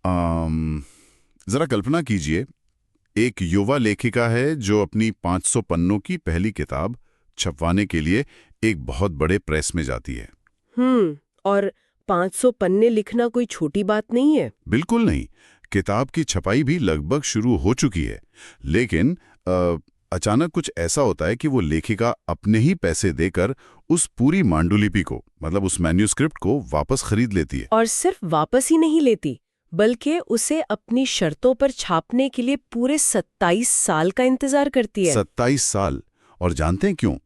जरा कल्पना कीजिए, एक युवा लेखिका है जो अपनी 500 पन्नों की पहली किताब छपवाने के लिए एक बहुत बड़े प्रेस में जाती है। और 500 पन्ने लिखना कोई छोटी बात नहीं है। बिल्कुल नहीं। किताब की छपाई भी लगभग शुरू हो चुकी है, लेकिन अचानक कुछ ऐसा होता है कि वो लेखिका अपने ही पैसे देकर उस पूरी मांडुलिपि को, मतलब उस मैन्यूस्क्रिप्ट को वापस खरीद लेती है। और सिर्फ वापस ही नहीं लेती, बल्कि उसे अपनी शर्तों पर छापने के लिए पूरे 27 साल का इंतजार करती है। 27 साल। और जानते हैं क्यों?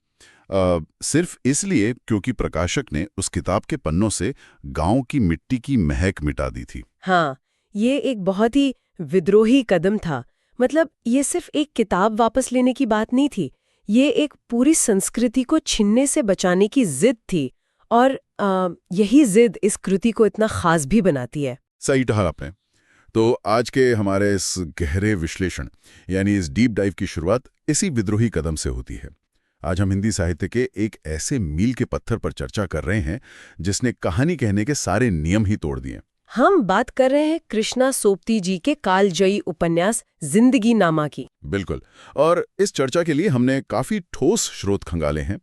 सिर्फ इसलिए क्योंकि प्रकाशक ने उस किताब के पन्नों से गांव की मिट्टी की महक मिटा दी थी। हाँ, ये एक बहुत ही विद्रोही कदम था। मतलब ये सिर्फ एक किताब वापस लेने की बात नहीं थी, ये एक पूरी संस्कृति को छीनने से बचाने की जिद थी। और यही जिद इस कृति को इतना खास भी बनाती है। सही कहा आपने। तो आज के हमारे इस गहरे विश्लेषण यानी इस डीप डाइव की शुरुआत इसी विद्रोही कदम से होती है। आज हम हिंदी साहित्य के एक ऐसे मील के पत्थर पर चर्चा कर रहे हैं जिसने कहानी कहने के सारे नियम ही तोड़ दिए। हम बात कर रहे हैं कृष्णा सोपती जी के कालजयी उपन्यास जिंदगी नामा की। बिल्कुल। और इस चर्चा के लिए हमने काफी ठोस स्रोत खंगाले हैं,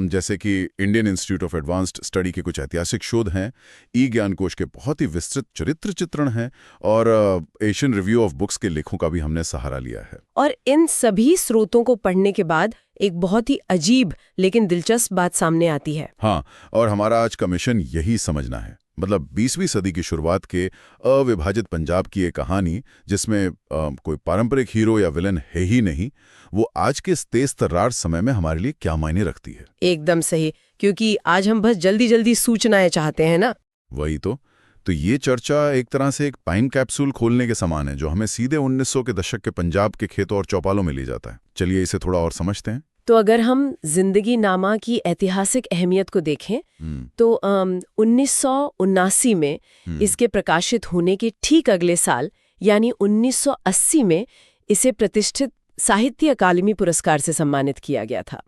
जैसे कि Indian institute of advanced study के कुछ ऐतिहासिक शोध हैं, ई ज्ञानकोश के बहुत ही विस्तृत चरित्र चित्रण हैं, और एशियन रिव्यू ऑफ बुक्स के लेखों का भी हमने सहारा लिया है। और इन सभी स्रोतों को पढ़ने के बाद एक बहुत ही अजीब लेकिन दिलचस्प बात सामने आती है। हाँ, और हमारा आज का मिशन यही समझना है। मतलब 20वीं सदी की शुरुआत के अविभाजित पंजाब की एक कहानी जिसमें कोई पारंपरिक हीरो या विलन है ही नहीं, वो आज के इस तेज तर्रार समय में हमारे लिए क्या मायने रखती है। एकदम सही, क्योंकि आज हम बस जल्दी जल्दी सूचनाएं चाहते हैं ना। वही तो ये चर्चा एक तरह से एक टाइम कैप्सूल खोलने के समान है, जो हमें सीधे 1900 के दशक के पंजाब के खेतों और चौपालों में ले जाता है। चलिए इसे थोड़ा और समझते हैं। तो अगर हम जिंदगी नामा की ऐतिहासिक अहमियत को देखें तो 1979 में इसके प्रकाशित होने के ठीक अगले साल यानी 1980 में इसे प्रतिष्ठित साहित्य अकादमी पुरस्कार से सम्मानित किया गया था।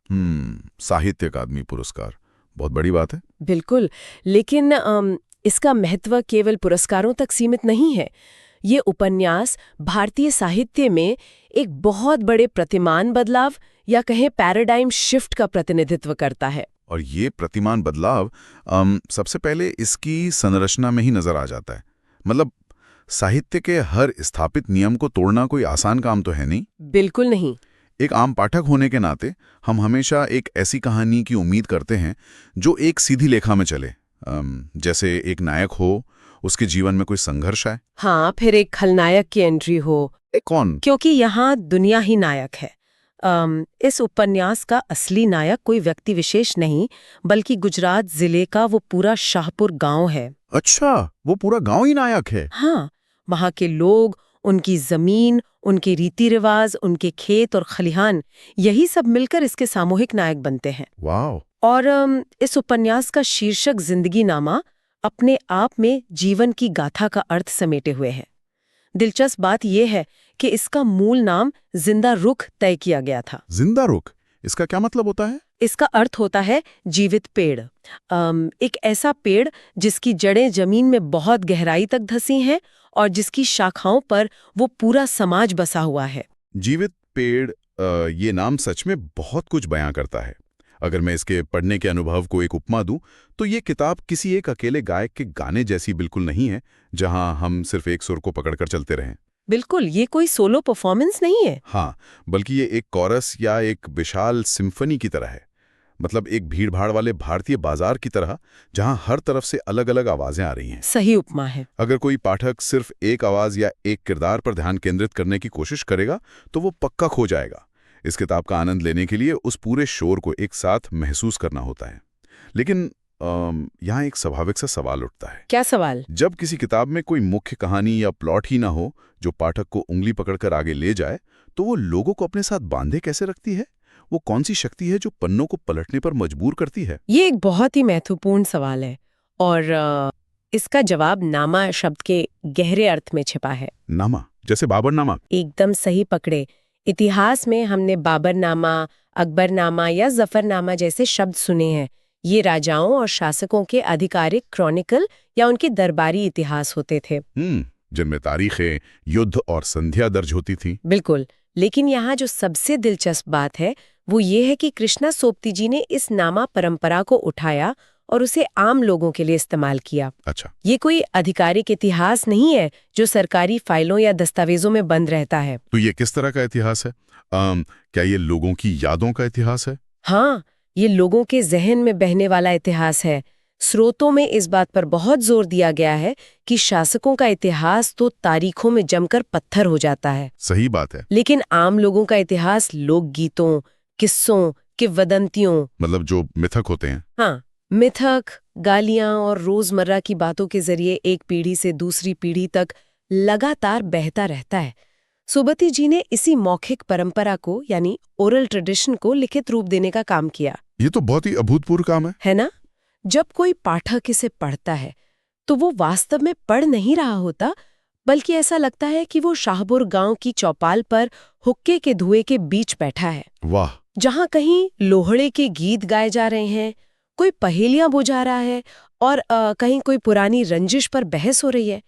साहित्य अकादमी पुरस्कार बहुत बड़ी बात है। बिल्कुल, लेकिन इसका महत्व केवल पुरस्कारों तक सीमित नहीं है। ये उपन्यास भारतीय साहित्य में एक बहुत बड़े प्रतिमान बदलाव या कहें पैराडाइम शिफ्ट का प्रतिनिधित्व करता है। और ये प्रतिमान बदलाव सबसे पहले इसकी संरचना में ही नजर आ जाता है। मतलब साहित्य के हर स्थापित नियम को तोड़ना कोई आसान काम तो है नहीं। बिल्कुल नहीं। एक आम पाठक होने के नाते हम हमेशा एक ऐसी कहानी की उम्मीद करते हैं जो एक सीधी लेखा में चले, जैसे एक नायक हो, उसके जीवन में कोई संघर्ष आए। हाँ, फिर एक खलनायक की एंट्री हो। कौन? क्योंकि यहाँ दुनिया ही नायक है। इस उपन्यास का असली नायक कोई व्यक्ति विशेष नहीं, बल्कि गुजरात जिले का वो पूरा शाहपुर गांव है। अच्छा, वो पूरा गांव ही नायक है? हाँ, वहाँ के लोग, उनकी जमीन, उनके रीति रिवाज, उनके खेत और खलिहान, यही सब मिलकर इसके सामूहिक नायक बनते हैं। वाह। और इस उपन्यास का शीर्षक जिंदगी नामा अपने आप में जीवन की गाथा का अर्थ समेटे हुए है। दिलचस्प बात यह है कि इसका मूल नाम जिंदा रुख तय किया गया था। जिंदा रुख, इसका क्या मतलब होता है? इसका अर्थ होता है जीवित पेड़। एक ऐसा पेड़ जिसकी जड़ें जमीन में बहुत गहराई तक धंसी हैं और जिसकी शाखाओं पर वो पूरा समाज बसा हुआ है। जीवित पेड़, ये नाम सच में बहुत कुछ बयां करता है। अगर मैं इसके पढ़ने के अनुभव को एक उपमा दूं, तो ये किताब किसी एक अकेले गायक के गाने जैसी बिल्कुल नहीं है, जहां हम सिर्फ एक सुर को पकड़कर चलते रहें। बिल्कुल, ये कोई सोलो परफॉर्मेंस नहीं है। हाँ, बल्कि ये एक कोरस या एक विशाल सिम्फनी की तरह है। मतलब एक भीड़-भाड़ वाले भारतीय बाजार की तरह, जहां हर तरफ से अलग-अलग आवाजें आ रही हैं। सही उपमा है। अगर कोई पाठक सिर्फ एक आवाज या एक किरदार पर ध्यान केंद्रित करने की कोशिश करेगा, तो वो पक्का खो जाएगा। इस किताब का आनंद लेने के लिए उस पूरे शोर को एक साथ महसूस करना होता है। लेकिन यहाँ एक स्वाभाविक सा सवाल उठता है। क्या सवाल? जब किसी किताब में कोई मुख्य कहानी या प्लॉट ही ना हो जो पाठक को उंगली पकड़कर आगे ले जाए, तो वो लोगों को अपने साथ बांधे कैसे रखती है? वो कौन सी शक्ति है जो पन्नों को पलटने पर मजबूर करती है? ये एक बहुत ही महत्वपूर्ण सवाल है और इसका जवाब नामा शब्द के गहरे अर्थ में छिपा है। नामा, जैसे बाबरनामा? एकदम सही पकड़े। इतिहास में हमने बाबरनामा, अकबरनामा या जफरनामा जैसे शब्द सुने हैं। ये राजाओं और शासकों के आधिकारिक क्रॉनिकल या उनके दरबारी इतिहास होते थे। जिनमें तारीखें, युद्ध और संध्या दर्ज होती थी। बिल्कुल, लेकिन यहाँ जो सबसे दिलचस्प बात है वो ये है कि कृष्णा सोपती जी ने इस नामा परंपरा को उठाया और उसे आम लोगों के लिए इस्तेमाल किया। अच्छा, ये कोई आधिकारिक इतिहास नहीं है जो सरकारी फाइलों या दस्तावेजों में बंद रहता है। तो ये किस तरह का इतिहास है? क्या ये लोगों की यादों का इतिहास है? हाँ, ये लोगों के जहन में बहने वाला इतिहास है। स्रोतों में इस बात पर बहुत जोर दिया गया है कि शासकों का इतिहास तो तारीखों में जमकर पत्थर हो जाता है, सही बात है। लेकिन आम लोगों का इतिहास लोकगीतों, किस्सों, किंवदंतियों, मतलब जो मिथक होते हैं। हाँ, मिथक, गालियां और रोजमर्रा की बातों के जरिए एक पीढ़ी से दूसरी पीढ़ी तक लगातार बहता रहता है। सोबती जी ने इसी मौखिक परंपरा को यानी ओरल ट्रेडिशन को लिखित रूप देने का काम किया, ये तो बहुत ही अभूतपूर्व काम है ना? जब कोई पाठक इसे पढ़ता है तो वो वास्तव में पढ़ नहीं रहा होता, बल्कि ऐसा लगता है कि वो शाहपुर गांव की चौपाल पर हुक्के के धुएं के बीच बैठा है, वाह, जहां कहीं लोहड़े के गीत गाए जा रहे हैं, कोई पहेलियां बुझा रहा है और कहीं कोई पुरानी रंजिश पर बहस हो रही है।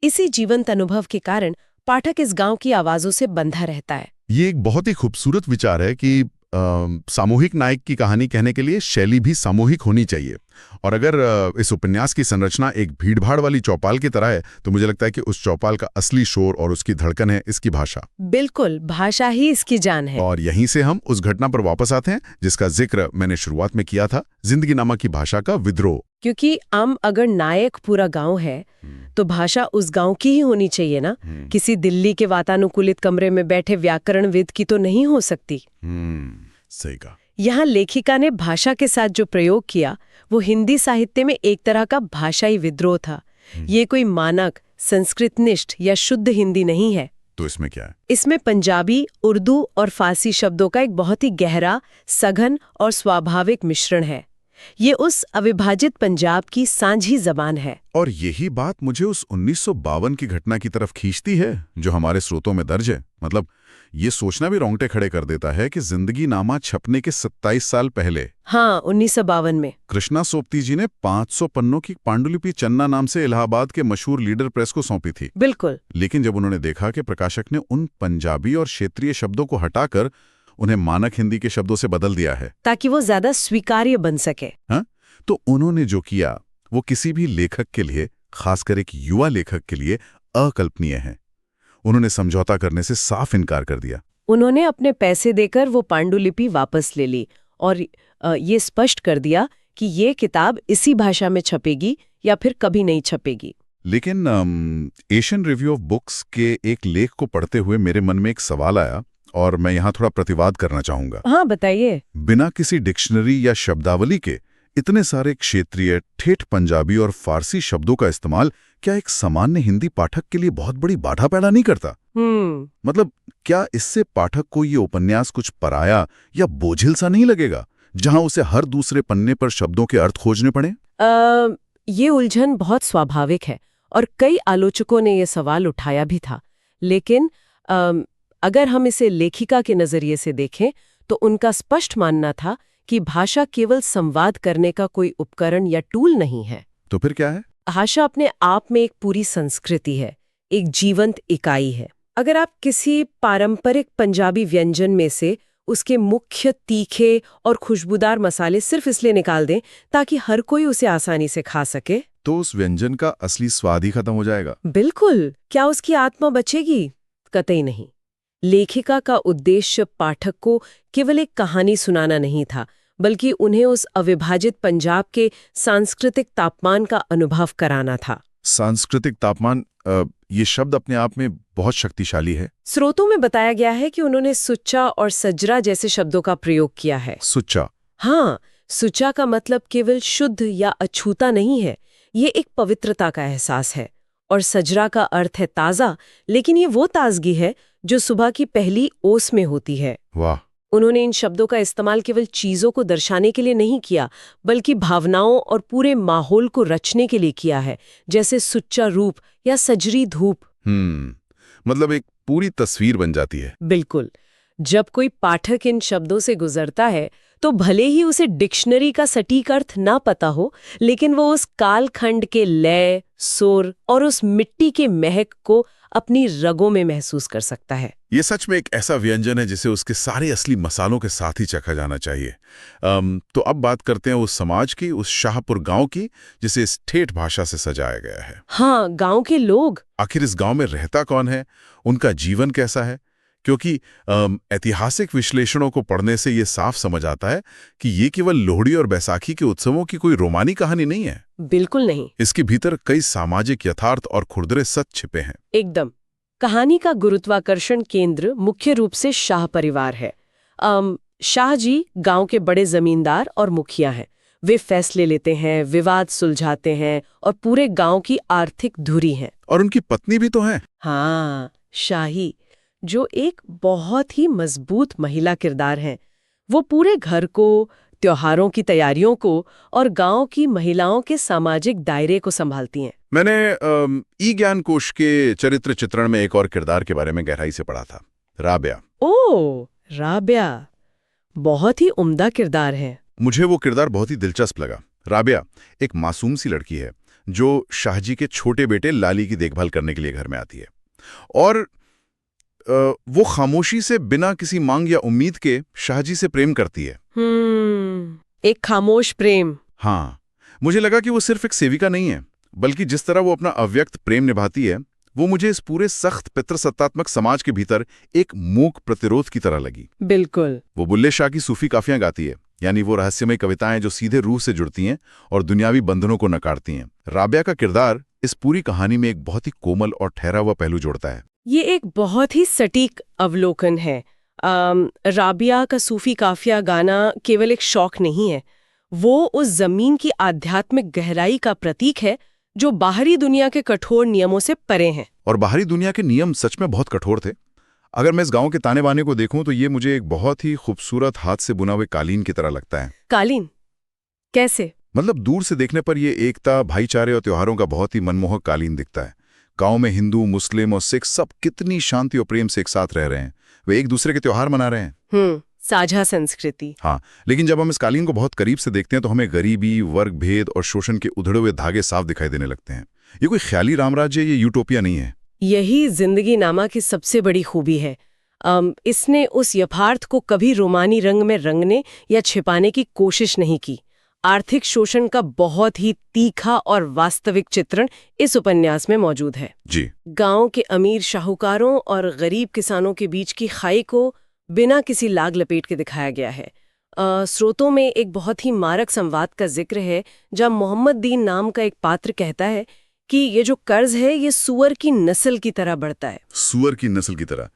इसी जीवंत अनुभव के कारण पाठक इस गांव की आवाजों से बंधा रहता है। ये एक बहुत ही खूबसूरत विचार है कि सामूहिक नायक की कहानी कहने के लिए शैली भी सामूहिक होनी चाहिए। और अगर इस उपन्यास की संरचना एक भीड़भाड़ वाली चौपाल की तरह है तो मुझे लगता है कि उस चौपाल का असली शोर और उसकी धड़कन है इसकी भाषा। बिल्कुल, भाषा ही इसकी जान है। और यहीं से हम उस घटना पर वापस आते हैं जिसका जिक्र मैंने शुरुआत में किया था, जिंदगीनामा की भाषा का विद्रोह। क्योंकि अगर नायक पूरा गांव है तो भाषा उस गांव की ही होनी चाहिए ना, किसी दिल्ली के वातानुकूलित कमरे में बैठे व्याकरणविद की तो नहीं हो सकती। सही कहा। यहाँ लेखिका ने भाषा के साथ जो प्रयोग किया वो हिंदी साहित्य में एक तरह का भाषाई विद्रोह था। ये कोई मानक, संस्कृतनिष्ठ या शुद्ध हिंदी नहीं है। तो इसमें क्या है? इसमें पंजाबी, उर्दू और फारसी शब्दों का एक बहुत ही गहरा, सघन और स्वाभाविक मिश्रण है। ये उस अविभाजित पंजाब की सांझी जबान है। और यही बात मुझे उस 1952 की घटना की तरफ खींचती है जो हमारे स्रोतों में दर्ज है। मतलब ये सोचना भी रोंगटे खड़े कर देता है कि जिंदगीनामा छपने के 27 साल पहले, हाँ, 1952 में कृष्णा सोपती जी ने 500 पन्नों की पांडुलिपि चन्ना नाम से इलाहाबाद के मशहूर लीडर प्रेस को सौंपी थी। बिल्कुल। लेकिन जब उन्होंने देखा कि प्रकाशक ने उन पंजाबी और क्षेत्रीय शब्दों को हटाकर उन्हें मानक हिंदी के शब्दों से बदल दिया है ताकि वो ज्यादा स्वीकार्य बन सके, हाँ, तो उन्होंने जो किया वो किसी भी लेखक के लिए, खासकर एक युवा लेखक के लिए अकल्पनीय है। उन्होंने समझौता करने से साफ इनकार कर दिया। उन्होंने अपने पैसे देकर वो पांडुलिपि वापस ले ली और ये स्पष्ट कर दिया कि ये किताब इसी भाषा में छपेगी या फिर कभी नहीं छपेगी। लेकिन एशियन रिव्यू ऑफ बुक्स के एक लेख को पढ़ते हुए मेरे मन में एक सवाल आया और मैं यहाँ थोड़ा प्रतिवाद करना चाहूंगा। हाँ, बताइए। बिना किसी डिक्शनरी या शब्दावली के इतने सारे क्षेत्रीय, ठेठ पंजाबी और फारसी शब्दों का इस्तेमाल क्या एक सामान्य हिंदी पाठक के लिए बहुत बड़ी बाधा पैदा नहीं करता? मतलब क्या इससे पाठक को ये उपन्यास कुछ पराया या बोझिल सा नहीं लगेगा, जहां उसे हर दूसरे पन्ने पर शब्दों के अर्थ खोजने पड़े? ये उलझन बहुत स्वाभाविक है और कई आलोचकों ने ये सवाल उठाया भी था। लेकिन अगर हम इसे लेखिका के नजरिए से देखें तो उनका स्पष्ट मानना था कि भाषा केवल संवाद करने का कोई उपकरण या टूल नहीं है। तो फिर क्या है? भाषा अपने आप में एक पूरी संस्कृति है, एक जीवंत इकाई है। अगर आप किसी पारंपरिक पंजाबी व्यंजन में से उसके मुख्य तीखे और खुशबूदार मसाले सिर्फ इसलिए निकाल दें ताकि हर कोई उसे आसानी से खा सके, तो उस व्यंजन का असली स्वाद ही खत्म हो जाएगा। बिल्कुल। क्या उसकी आत्मा बचेगी? कतई नहीं। लेखिका का उद्देश्य पाठक को केवल एक कहानी सुनाना नहीं था, बल्कि उन्हें उस अविभाजित पंजाब के सांस्कृतिक तापमान का अनुभव कराना था। सांस्कृतिक तापमान, ये शब्द अपने आप में बहुत शक्तिशाली है। स्रोतों में बताया गया है कि उन्होंने सुच्चा और सजरा जैसे शब्दों का प्रयोग किया है। सुच्चा? हाँ, सुच्चा का मतलब केवल शुद्ध या अछूता नहीं है, ये एक पवित्रता का एहसास है। और सजरा का अर्थ है ताज़ा, लेकिन ये वो ताजगी है जो सुबह की पहली ओस में होती है। वाह! उन्होंने इन शब्दों का इस्तेमाल केवल चीजों को दर्शाने के लिए नहीं किया, बल्कि भावनाओं और पूरे माहौल को रचने के लिए किया है, जैसे सुच्चा रूप या सजरी धूप। मतलब एक पूरी तस्वीर बन जाती है। बिल्कुल। जब कोई पाठक इन शब्दों से गुजरता है तो भले ही उसे डिक्शनरी का सटीक अर्थ ना पता हो, लेकिन वो उस कालखंड के लय, सुर और उस मिट्टी के महक को अपनी रगों में महसूस कर सकता है। ये सच में एक ऐसा व्यंजन है जिसे उसके सारे असली मसालों के साथ ही चखा जाना चाहिए। तो अब बात करते हैं उस समाज की, उस शाहपुर गांव की, जिसे इस ठेठ भाषा से सजाया गया है। हाँ, गांव के लोग। आखिर इस गांव में रहता कौन है, उनका जीवन कैसा है? क्योंकि ऐतिहासिक विश्लेषणों को पढ़ने से ये साफ समझ आता है कि ये केवल लोहड़ी और बैसाखी के उत्सवों की कोई रोमानी कहानी नहीं है। बिल्कुल नहीं। इसके भीतर कई सामाजिक यथार्थ और खुरदरे सच छिपे हैं। एकदम। कहानी का गुरुत्वाकर्षण केंद्र मुख्य रूप से शाह परिवार है। शाह जी गांव के बड़े जमींदार और मुखिया हैं। वे फैसले लेते हैं, विवाद सुलझाते हैं और पूरे गांव की आर्थिक धुरी हैं। और उनकी पत्नी भी तो है। हाँ, शाही, जो एक बहुत ही मजबूत महिला किरदार हैं। वो पूरे घर को, त्योहारों की तैयारियों को और गांव की महिलाओं के सामाजिक दायरे को संभालती हैं। मैंने ई ज्ञान कोश के चरित्र चित्रण में एक और किरदार के बारे में गहराई से पढ़ा था, राबिया। ओह, राबिया बहुत ही उम्दा किरदार है। मुझे वो किरदार बहुत ही दिलचस्प लगा। राबिया एक मासूम सी लड़की है जो शाहजी के छोटे बेटे लाली की देखभाल करने के लिए घर में आती है, और वो खामोशी से बिना किसी मांग या उम्मीद के शाहजी से प्रेम करती है। एक खामोश प्रेम। हाँ, मुझे लगा कि वो सिर्फ एक सेविका नहीं है, बल्कि जिस तरह वो अपना अव्यक्त प्रेम निभाती है, वो मुझे इस पूरे सख्त पितृसत्तात्मक समाज के भीतर एक मूक प्रतिरोध की तरह लगी। बिल्कुल। वो बुल्ले शाह की सूफी काफियां गाती है, यानी वो रहस्यमय कविताएं जो सीधे रूह से जुड़ती हैं और दुनियावी बंधनों को नकारती हैं। राबिया का किरदार इस पूरी कहानी में एक बहुत ही कोमल और ठहरा हुआ पहलू जोड़ता है। ये एक बहुत ही सटीक अवलोकन है। राबिया का सूफी काफिया गाना केवल एक शौक नहीं है, वो उस जमीन की आध्यात्मिक गहराई का प्रतीक है जो बाहरी दुनिया के कठोर नियमों से परे हैं। और बाहरी दुनिया के नियम सच में बहुत कठोर थे। अगर मैं इस गांव के ताने बाने को देखूं तो ये मुझे एक बहुत ही खूबसूरत हाथ से बुना हुए कालीन की तरह लगता है। कालीन? कैसे? मतलब दूर से देखने पर ये एकता, भाईचारे और त्योहारों का बहुत ही मनमोहक कालीन दिखता है। गांव में हिंदू, मुस्लिम और सिख सब कितनी शांति और प्रेम से एक साथ रह रहे हैं। वे एक दूसरे के त्योहार मना रहे हैं। साझा संस्कृति। हाँ, लेकिन जब हम इस कालीन को बहुत करीब से देखते हैं तो हमें गरीबी, वर्ग भेद और शोषण के उधड़े हुए धागे साफ दिखाई देने लगते हैं। ये कोई ख्याली रामराज्य, ये यूटोपिया नहीं है। यही जिंदगी नामा की सबसे बड़ी खूबी है। इसने उस यथार्थ को कभी रोमानी रंग में रंगने या छिपाने की कोशिश नहीं की। आर्थिक शोषण का बहुत ही तीखा और वास्तविक चित्रण इस उपन्यास में मौजूद है। जी। गांव के अमीर शाहूकारों और गरीब किसानों के बीच की खाई को बिना किसी लाग लपेट के दिखाया गया है। स्रोतों में एक बहुत ही मारक संवाद का जिक्र है, जब मोहम्मद दीन नाम का एक पात्र कहता है कि ये जो कर्ज है ये सूअर की नस्ल की तरह बढ़ता है। सूअर की नस्ल की तरह?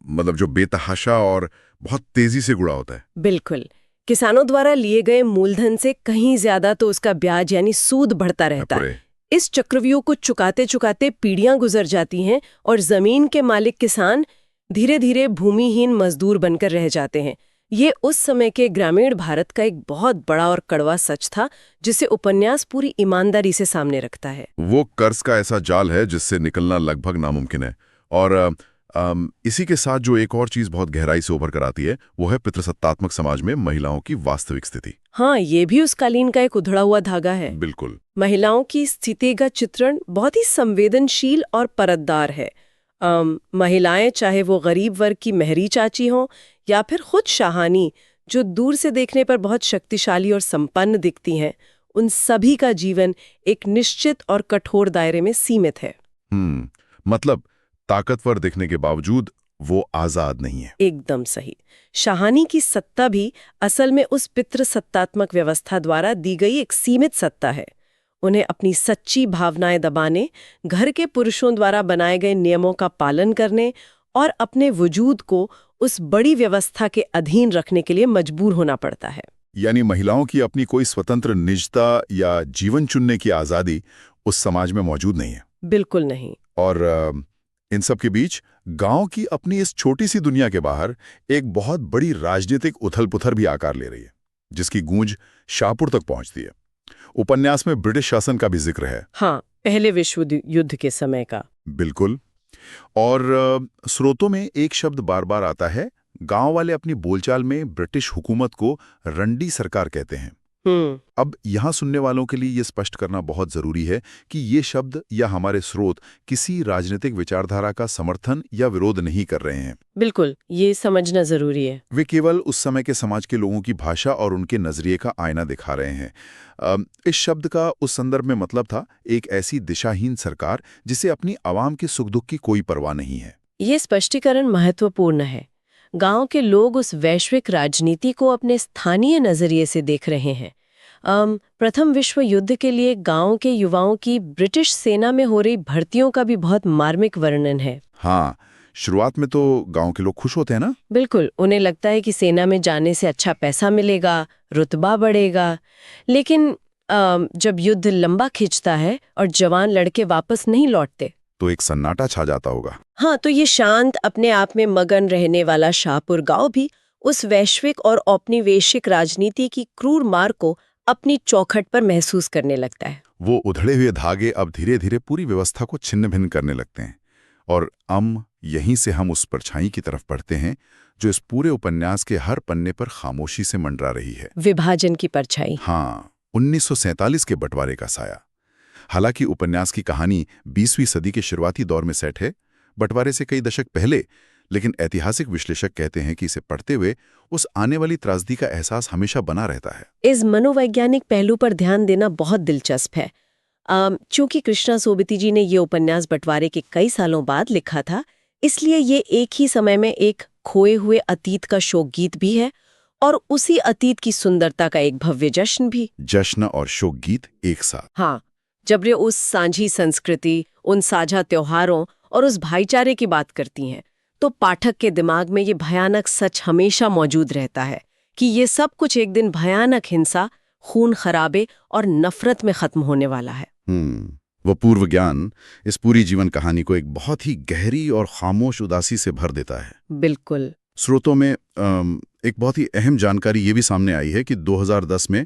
मतलब जो बेतहाशा और बहुत तेजी से गुड़ा होता है। बिल्कुल। किसानों द्वारा लिए गए मूलधन से कहीं ज्यादा तो उसका ब्याज यानी सूद बढ़ता रहता है। इस चक्रव्यूह को चुकाते चुकाते पीढ़ियां गुजर जाती हैं और जमीन के मालिक किसान धीरे धीरे भूमिहीन मजदूर बनकर रह जाते हैं। ये उस समय के ग्रामीण भारत का एक बहुत बड़ा और कड़वा सच था, जिसे उपन्यास पूरी ईमानदारी से सामने रखता है। वो कर्ज का ऐसा जाल है जिससे निकलना लगभग नामुमकिन है। और इसी के साथ जो एक और चीज बहुत गहराई से उभर कर आती है वो है पितृसत्तात्मक समाज में महिलाओं की वास्तविक स्थिति। हाँ, ये भी उस कालीन का एक उधड़ा हुआ धागा है। बिल्कुल। महिलाओं की स्थिति का चित्रण बहुत ही संवेदनशील और परतदार है। महिलाएं, चाहे वो गरीब वर्ग की मेहरी चाची हों या फिर खुद शाहानी, जो दूर से देखने पर बहुत शक्तिशाली और संपन्न दिखती हैं, उन सभी का जीवन एक निश्चित और कठोर दायरे में सीमित है। मतलब ताकतवर दिखने के बावजूद वो आजाद नहीं है। एकदम सही। शाहानी की सत्ता भी असल में उस पितृसत्तात्मक व्यवस्था द्वारा दी गई एक सीमित सत्ता है। उन्हें अपनी सच्ची भावनाएं दबाने, घर के पुरुषों द्वारा बनाए गए नियमों का पालन करने और अपने वजूद को उस बड़ी व्यवस्था के अधीन रखने के लिए मजबूर होना पड़ता है। यानी महिलाओं की अपनी कोई स्वतंत्र निजता या जीवन चुनने की आजादी उस समाज में मौजूद नहीं है। बिल्कुल नहीं। और इन सब के बीच गांव की अपनी इस छोटी सी दुनिया के बाहर एक बहुत बड़ी राजनीतिक उथल-पुथल भी आकार ले रही है, जिसकी गूंज शाहपुर तक पहुंचती है। उपन्यास में ब्रिटिश शासन का भी जिक्र है। हाँ, पहले विश्व युद्ध के समय का। बिल्कुल। और स्रोतों में एक शब्द बार बार आता है, गांव वाले अपनी बोलचाल में ब्रिटिश हुकूमत को रंडी सरकार कहते हैं। अब यहाँ सुनने वालों के लिए ये स्पष्ट करना बहुत जरूरी है कि ये शब्द या हमारे स्रोत किसी राजनीतिक विचारधारा का समर्थन या विरोध नहीं कर रहे हैं। बिल्कुल, ये समझना जरूरी है। वे केवल उस समय के समाज के लोगों की भाषा और उनके नजरिए का आईना दिखा रहे हैं। इस शब्द का उस संदर्भ में मतलब था एक ऐसी दिशाहीन सरकार जिसे अपनी आवाम के सुख दुख की कोई परवाह नहीं है। ये स्पष्टीकरण महत्वपूर्ण है। गांव के लोग उस वैश्विक राजनीति को अपने स्थानीय नजरिए से देख रहे हैं। प्रथम विश्व युद्ध के लिए गांव के युवाओं की ब्रिटिश सेना में हो रही भर्तियों का भी बहुत मार्मिक वर्णन है। हाँ, शुरुआत में तो गांव के लोग खुश होते हैं ना। बिल्कुल, उन्हें लगता है कि सेना में जाने से अच्छा पैसा मिलेगा, रुतबा बढ़ेगा। लेकिन जब युद्ध लंबा खिंचता है और जवान लड़के वापस नहीं लौटते तो एक सन्नाटा छा जाता होगा। हाँ, तो ये शांत अपने आप में मगन रहने वाला शाहपुर गांव भी उस वैश्विक और औपनिवेशिक राजनीति की क्रूर मार को अपनी चौखट पर महसूस करने लगता है। वो उधड़े हुए धागे अब धीरे धीरे पूरी व्यवस्था को छिन्न भिन्न करने लगते हैं। और यहीं से हम उस परछाई की तरफ बढ़ते हैं जो इस पूरे उपन्यास के हर पन्ने पर खामोशी से मंडरा रही है। विभाजन की परछाई। हाँ, 1947 के बंटवारे का साया। हालांकि उपन्यास की कहानी 20वीं सदी के शुरुआती दौर में सेट है, बंटवारे से कई दशक पहले, लेकिन ऐतिहासिक विश्लेषक कहते हैं कि इसे पढ़ते हुए उस आने वाली त्रासदी का एहसास हमेशा बना रहता है। इस मनोवैज्ञानिक पहलू पर ध्यान देना बहुत दिलचस्प है। चूंकि कृष्णा सोबती जी ने ये उपन्यास बंटवारे के कई सालों बाद लिखा था, इसलिए ये एक ही समय में एक खोए हुए अतीत का शोक गीत भी है और उसी अतीत की सुंदरता का एक भव्य जश्न भी। जश्न और शोक गीत एक साथ। हाँ, जब वे उस साझी संस्कृति, उन साझा त्योहारों और उस भाईचारे की बात करती हैं, तो पाठक के दिमाग में ये भयानक सच हमेशा मौजूद रहता है कि ये सब कुछ एक दिन भयानक हिंसा, खून खराबे और नफरत में खत्म होने वाला है। वो पूर्व ज्ञान इस पूरी जीवन कहानी को एक बहुत ही गहरी और खामोश उदासी से भर देता है। बिल्कुल। स्रोतों में एक बहुत ही अहम जानकारी ये भी सामने आई है कि 2010 में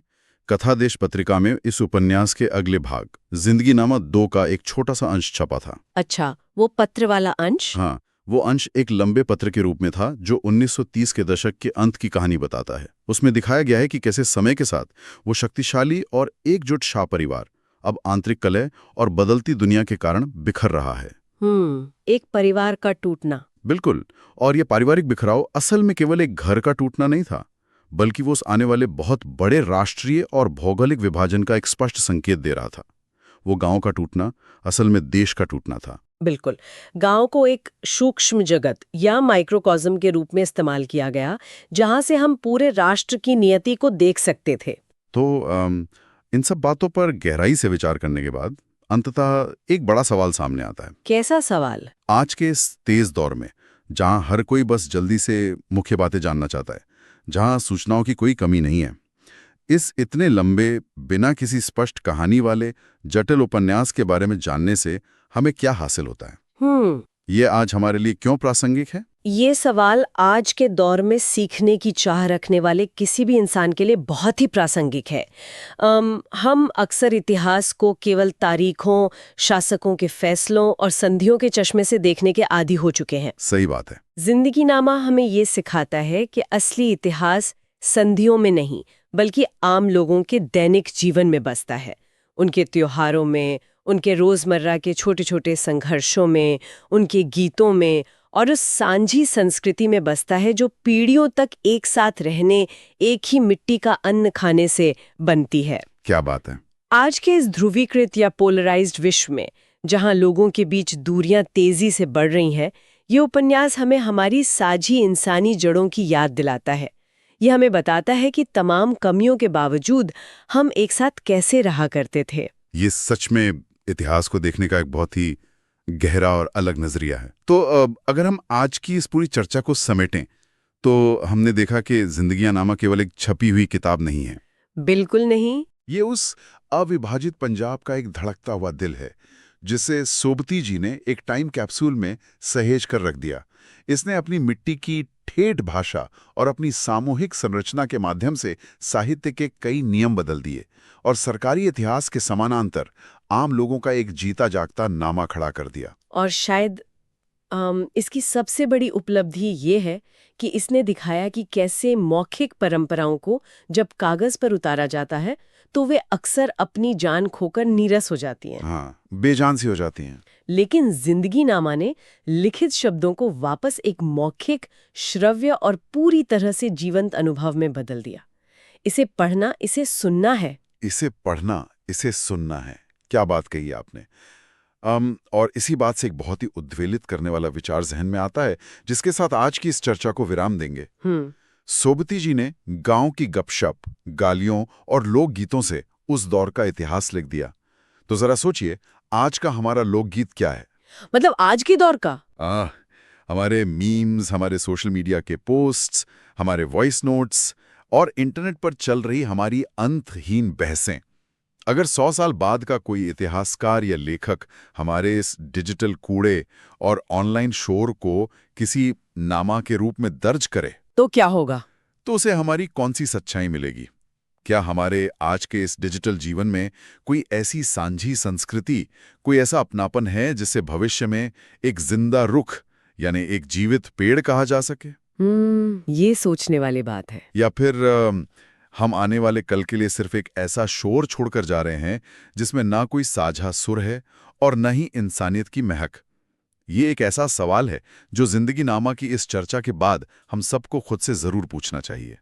कथादेश पत्रिका में इस उपन्यास के अगले भाग जिंदगीनामा 2 का एक छोटा सा अंश छपा था। अच्छा, वो पत्र वाला अंश? हाँ, वो अंश एक लंबे पत्र के रूप में था जो 1930 के दशक के अंत की कहानी बताता है। उसमें दिखाया गया है कि कैसे समय के साथ वो शक्तिशाली और एकजुट शाह परिवार अब आंतरिक कलह और बदलती दुनिया के कारण बिखर रहा है। एक परिवार का टूटना। बिल्कुल, और ये पारिवारिक बिखराव असल में केवल एक घर का टूटना नहीं था, बल्कि वो उस आने वाले बहुत बड़े राष्ट्रीय और भौगोलिक विभाजन का एक स्पष्ट संकेत दे रहा था। वो गांव का टूटना असल में देश का टूटना था। बिल्कुल, गांव को एक सूक्ष्म जगत या माइक्रोकॉज्म के रूप में इस्तेमाल किया गया, जहां से हम पूरे राष्ट्र की नियति को देख सकते थे। तो इन सब बातों पर गहराई से विचार करने के बाद अंततः एक बड़ा सवाल सामने आता है। कैसा सवाल? आज के इस तेज दौर में, जहां हर कोई बस जल्दी से मुख्य बातें जानना चाहता है, जहां सूचनाओं की कोई कमी नहीं है, इस इतने लंबे, बिना किसी स्पष्ट कहानी वाले जटिल उपन्यास के बारे में जानने से हमें क्या हासिल होता है? ये आज हमारे लिए क्यों प्रासंगिक है? ये सवाल आज के दौर में सीखने की चाह रखने वाले किसी भी इंसान के लिए बहुत ही प्रासंगिक है। हम अक्सर इतिहास को केवल तारीखों, शासकों के फैसलों और संधियों के चश्मे से देखने के आदी हो चुके हैं। सही बात है। जिंदगीनामा हमें ये सिखाता है कि असली इतिहास संधियों में नहीं, बल्कि आम लोगों के दैनिक जीवन में बसता है। उनके त्योहारों में, उनके रोजमर्रा के छोटे छोटे संघर्षों में, उनके गीतों में और उस सांझी संस्कृति में बसता है जो पीढ़ियों तक एक साथ रहने, एक ही मिट्टी का अन्न खाने से बनती है। क्या बात है। आज के इस ध्रुवीकृत या पोलराइज्ड विश्व में, जहां लोगों के बीच दूरियां तेजी से बढ़ रही हैं, ये उपन्यास हमें हमारी साझी इंसानी जड़ों की याद दिलाता है। यह हमें बताता है कि तमाम कमियों के बावजूद हम एक साथ कैसे रहा करते थे। ये सच में इतिहास को देखने का एक बहुत ही गहरा और अलग नजरिया है। तो अगर हम आज की इस पूरी चर्चा को समेटें, तो हमने देखा कि जिंदगीनामा केवल एक छपी हुई किताब नहीं है। बिल्कुल नहीं। ये उस अविभाजित पंजाब का एक धड़कता हुआ दिल है, जिसे सोबती जी ने एक टाइम कैप्सूल में सहेज कर रख दिया। इसने अपनी मिट्टी की ठेठ भाषा और अपनी सामूहिक संरचना के माध्यम से साहित्य के कई नियम बदल दिए और सरकारी इतिहास के समानांतर आम लोगों का एक जीता जागता नामा खड़ा कर दिया। और शायद इसकी सबसे बड़ी उपलब्धि ये है कि इसने दिखाया कि कैसे मौखिक परंपराओं को जब कागज पर उतारा जाता है तो वे अक्सर अपनी जान खोकर नीरस हो जाती हैं। हाँ, बेजान सी हो जाती हैं। लेकिन जिंदगीनामा ने लिखित शब्दों को वापस एक मौखिक, श्रव्य और पूरी तरह से जीवंत अनुभव में बदल दिया। इसे पढ़ना, इसे सुनना है। इसे पढ़ना, इसे सुनना है। क्या बात कही आपने। और इसी बात से एक बहुत ही उद्वेलित करने वाला विचार जहन में आता है, जिसके साथ आज की इस चर्चा को विराम देंगे। सोबती जी ने गांव की गपशप, गालियों और लोकगीतों से उस दौर का इतिहास लिख दिया। तो जरा सोचिए, आज का हमारा लोकगीत क्या है? मतलब आज के दौर का? हमारे मीम्स, हमारे सोशल मीडिया के पोस्ट्स, हमारे वॉइस नोट्स और इंटरनेट पर चल रही हमारी अंतहीन बहसें। अगर 100 साल बाद का कोई इतिहासकार या लेखक हमारे इस डिजिटल कूड़े और ऑनलाइन शोर को किसी नामा के रूप में दर्ज करे, तो क्या होगा? तो उसे हमारी कौन सी सच्चाई मिलेगी? क्या हमारे आज के इस डिजिटल जीवन में कोई ऐसी सांझी संस्कृति, कोई ऐसा अपनापन है जिसे भविष्य में एक जिंदा रुख यानी एक जीवित पेड़ कहा जा सके? ये सोचने वाली बात है। या फिर हम आने वाले कल के लिए सिर्फ एक ऐसा शोर छोड़कर जा रहे हैं जिसमें ना कोई साझा सुर है और न ही इंसानियत की महक? ये एक ऐसा सवाल है जो जिंदगीनामा की इस चर्चा के बाद हम सबको खुद से जरूर पूछना चाहिए।